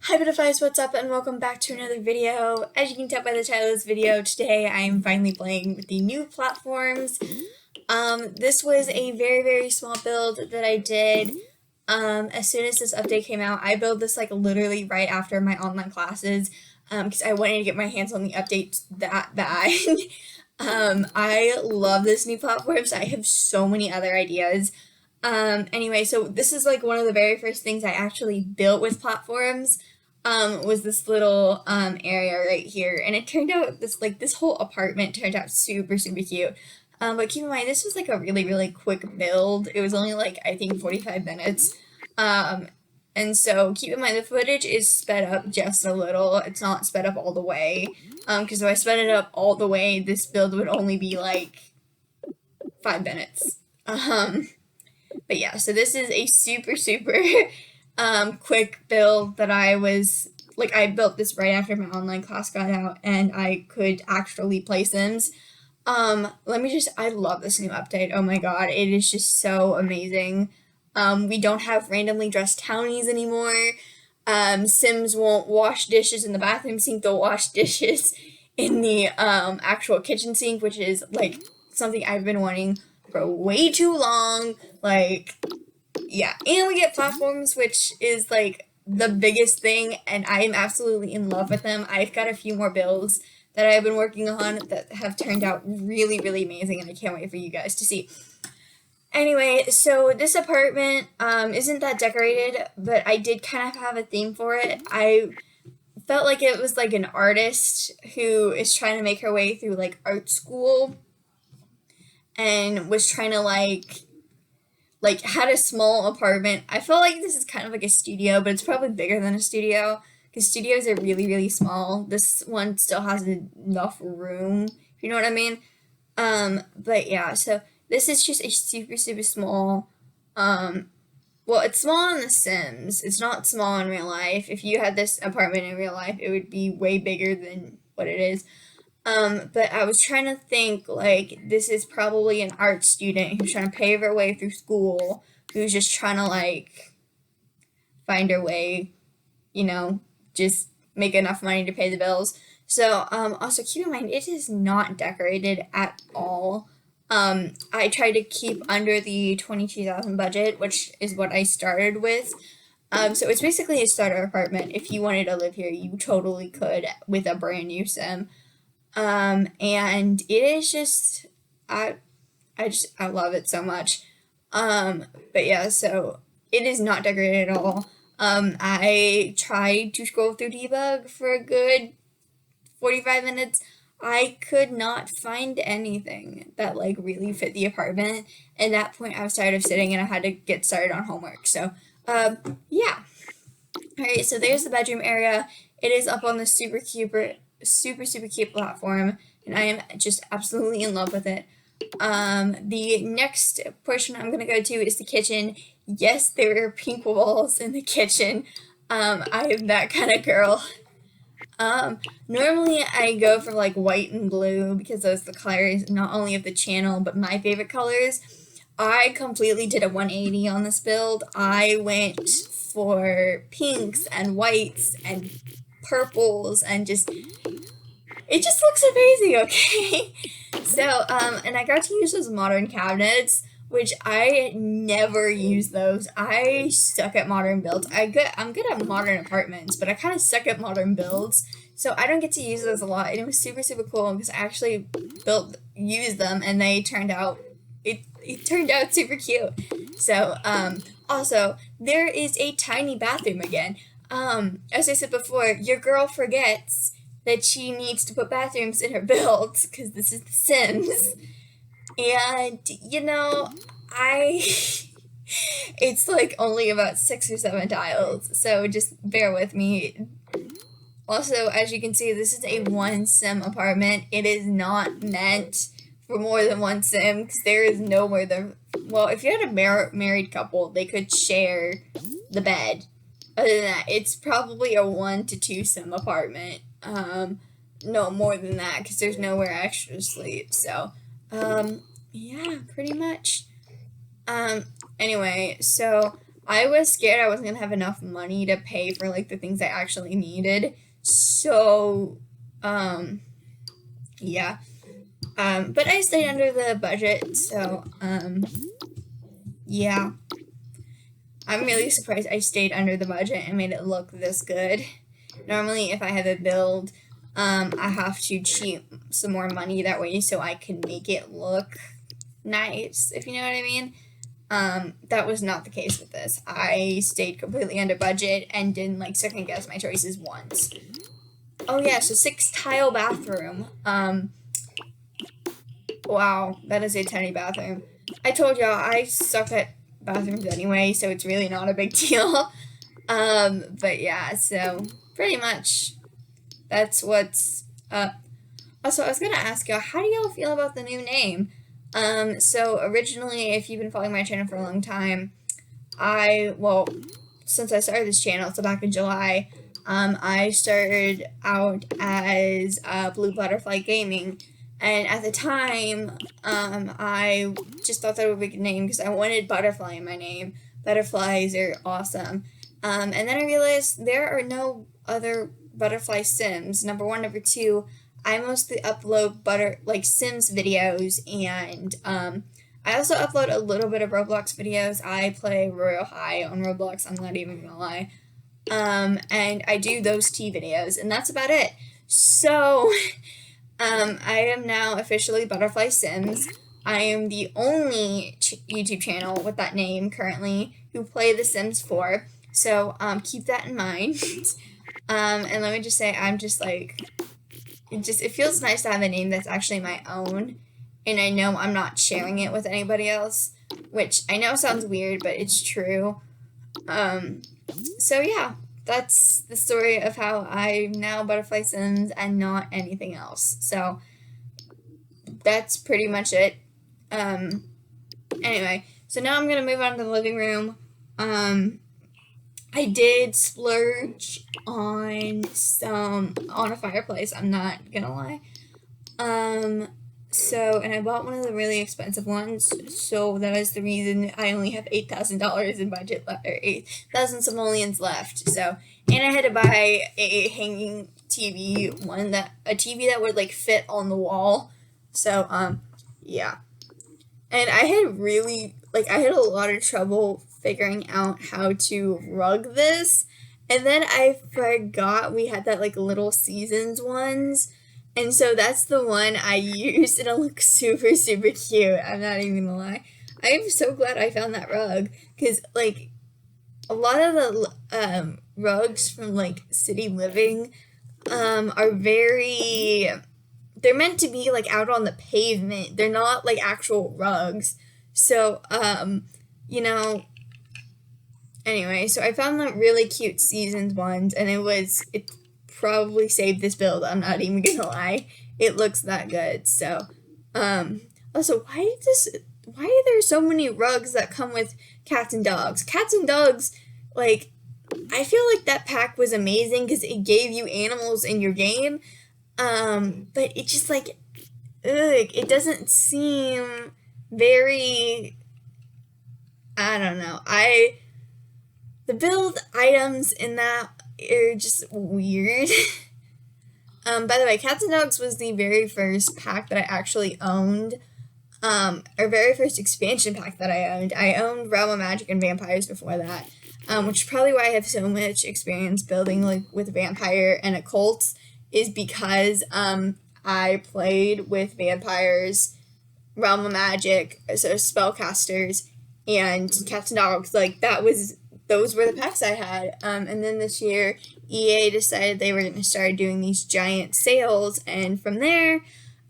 Hi Butterflies, what's up and welcome back to another video. As you can tell by the title of this video, today I am finally playing with the new platforms. This was a very small build that I did as soon as this update came out. I built this like literally right after my online classes because I wanted to get my hands on the updates that bad. I love this new platform, so I have so many other ideas. Anyway, so this is like one of the very first things I actually built with platforms. Was this little area right here, and it turned out this whole apartment turned out super cute. But keep in mind this was like a really quick build. It was only like I think 45 minutes. Um, and so keep in mind the footage is sped up just a little. It's not sped up all the way. Because if I sped it up all the way, this build would only be like 5 minutes. But yeah, so this is a super quick build that I built this right after my online class got out and I could actually play Sims. I love this new update. Oh my god, it is just so amazing. We don't have randomly dressed townies anymore. Sims won't wash dishes in the bathroom sink, they'll wash dishes in the actual kitchen sink, which is like something I've been wanting for way too long. Yeah, and we get platforms, which is like the biggest thing, and I am absolutely in love with them. I've got a few more builds that I've been working on that have turned out really amazing, and I can't wait for you guys to see. Anyway, so this apartment isn't that decorated, but I did kind of have a theme for it. I felt like it was like an artist who is trying to make her way through like art school and was trying to had a small apartment. I felt like this is kind of like a studio, but it's probably bigger than a studio because studios are really small. This one still has enough room, if you know what I mean. But yeah, so this is just a super small. Well, it's small in The Sims. It's not small in real life. If you had this apartment in real life, it would be way bigger than what it is. But I was trying to think, like, this is probably an art student who's trying to pay her way through school, who's just trying to, like, find her way, you know, just make enough money to pay the bills. So, also keep in mind, it is not decorated at all. I tried to keep under the 22,000 budget, which is what I started with. So it's basically a starter apartment. If you wanted to live here, you totally could with a brand new sim. And it is just, I love it so much. But yeah, so it is not decorated at all. I tried to scroll through debug for a good 45 minutes. I could not find anything that like really fit the apartment. At that point, I was tired of sitting and I had to get started on homework. So, yeah. Alright, so there's the bedroom area. It is up on the super cute platform, and I am just absolutely in love with it. The next portion I'm gonna go to is the kitchen. Yes, there are pink walls in the kitchen. I am that kind of girl. Normally I go for like white and blue because those are the colors not only of the channel but my favorite colors. I completely did a 180 on this build. I went for pinks and whites and purples and it just looks amazing, okay? So, and I got to use those modern cabinets, which I never use those. I suck at modern builds. I'm good at modern apartments, but I kind of suck at modern builds. So I don't get to use those a lot. And it was super cool because I actually used them and they turned out, it turned out super cute. So, also, there is a tiny bathroom again. As I said before, your girl forgets that she needs to put bathrooms in her builds because this is The Sims. And, you know, it's like only about 6 or 7 tiles, so just bear with me. Also, as you can see, this is a 1 sim apartment. It is not meant for more than 1 sim because there is no more than, well, if you had a married couple, they could share the bed. Other than that, it's probably a 1 to 2 sim apartment. No more than that because there's nowhere extra to sleep. So, yeah, pretty much. Anyway, so I was scared I wasn't gonna have enough money to pay for like the things I actually needed. So, yeah. But I stayed under the budget, so yeah. I'm really surprised I stayed under the budget and made it look this good. Normally, if I have a build, I have to cheat some more money that way so I can make it look nice, if you know what I mean. That was not the case with this. I stayed completely under budget and didn't like second guess my choices once. Oh yeah, so 6 tile bathroom. Wow, that is a tiny bathroom. I told y'all I suck at bathrooms anyway, so it's really not a big deal. But yeah, so pretty much that's what's up. Also, I was gonna ask y'all, how do y'all feel about the new name? So originally, if you've been following my channel for a long time, since I started this channel, so back in July, I started out as Blue Butterfly Gaming. And at the time, I just thought that would be a good name because I wanted butterfly in my name. Butterflies are awesome. And then I realized there are no other butterfly sims. Number one. Number two, I mostly upload Sims videos, and I also upload a little bit of Roblox videos. I play Royal High on Roblox, I'm not even gonna lie. And I do those tea videos, and that's about it. So, I am now officially Butterfly Sims. I am the only YouTube channel with that name currently who play The Sims 4. So, keep that in mind. And let me just say, I'm just like, it feels nice to have a name that's actually my own. And I know I'm not sharing it with anybody else, which I know sounds weird, but it's true. So yeah. That's the story of how I'm now Butterfly Sims and not anything else. So that's pretty much it. Anyway, so now I'm gonna move on to the living room. I did splurge on a fireplace, I'm not gonna lie. And I bought one of the really expensive ones, so that is the reason I only have $8,000 in budget left, or 8,000 simoleons left. So, and I had to buy a hanging TV, a TV that would like fit on the wall. So, yeah. And I had a lot of trouble figuring out how to rug this. And then I forgot we had that like little seasons ones. And so that's the one I used, and it looks super, super cute. I'm not even gonna lie. I am so glad I found that rug, because, like, a lot of the rugs from, like, City Living are they're meant to be, like, out on the pavement. They're not, like, actual rugs. So, anyway, so I found the really cute seasons ones, and it probably saved this build, I'm not even gonna lie. It looks that good. So also, why are there so many rugs that come with cats and dogs? Cats and dogs, like, I feel like that pack was amazing because it gave you animals in your game, but it just like, it doesn't seem very, I don't know, the build items in that are just weird. By the way, Cats and Dogs was the very first pack that I actually owned. Our very first expansion pack that I owned. I owned Realm of Magic and Vampires before that, which is probably why I have so much experience building like with vampire and occults, is because I played with vampires, Realm of Magic, so spellcasters, and Cats and Dogs. Like those were the packs I had. And then this year, EA decided they were going to start doing these giant sales, and from there,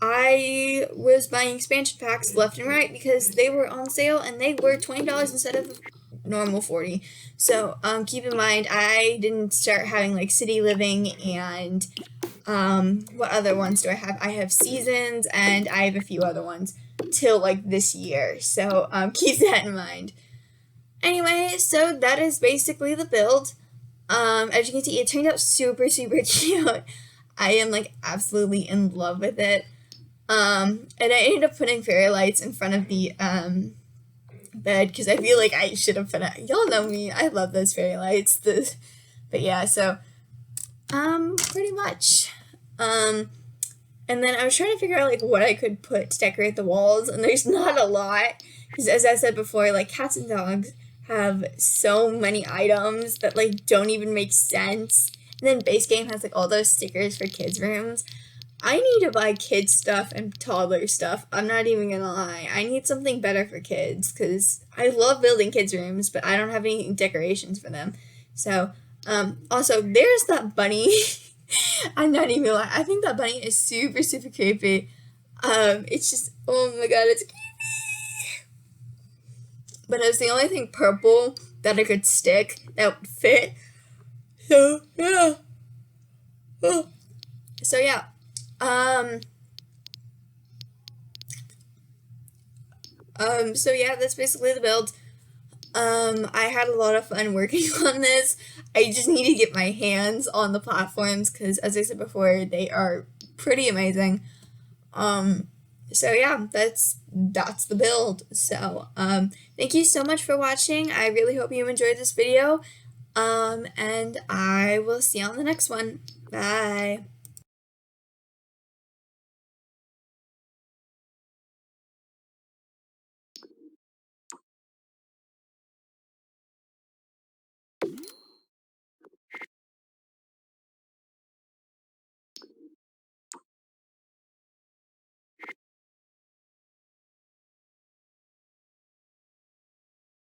I was buying expansion packs left and right because they were on sale, and they were $20 instead of normal $40. So, keep in mind, I didn't start having, like, City Living, and, what other ones do I have? I have Seasons, and I have a few other ones till, like, this year. So, keep that in mind. Anyway, so that is basically the build. As you can see, it turned out super, super cute. I am, like, absolutely in love with it. And I ended up putting fairy lights in front of the bed because I feel like I should have put it. Y'all know me. I love those fairy lights. But yeah, so pretty much. And then I was trying to figure out like what I could put to decorate the walls, and there's not a lot because, as I said before, like cats and dogs have so many items that like don't even make sense. And then base game has like all those stickers for kids' rooms. I need to buy kids stuff and toddler stuff. I'm not even gonna lie. I need something better for kids because I love building kids' rooms, but I don't have any decorations for them. So, also, there's that bunny. I'm not even lying. I think that bunny is super, super creepy. It's just, oh my god, it's creepy. But it was the only thing purple that I could stick that would fit. So, yeah. So, yeah. So yeah, that's basically the build. I had a lot of fun working on this. I just need to get my hands on the platforms because, as I said before, they are pretty amazing. So yeah, that's the build. So, thank you so much for watching. I really hope you enjoyed this video. And I will see you on the next one. Bye.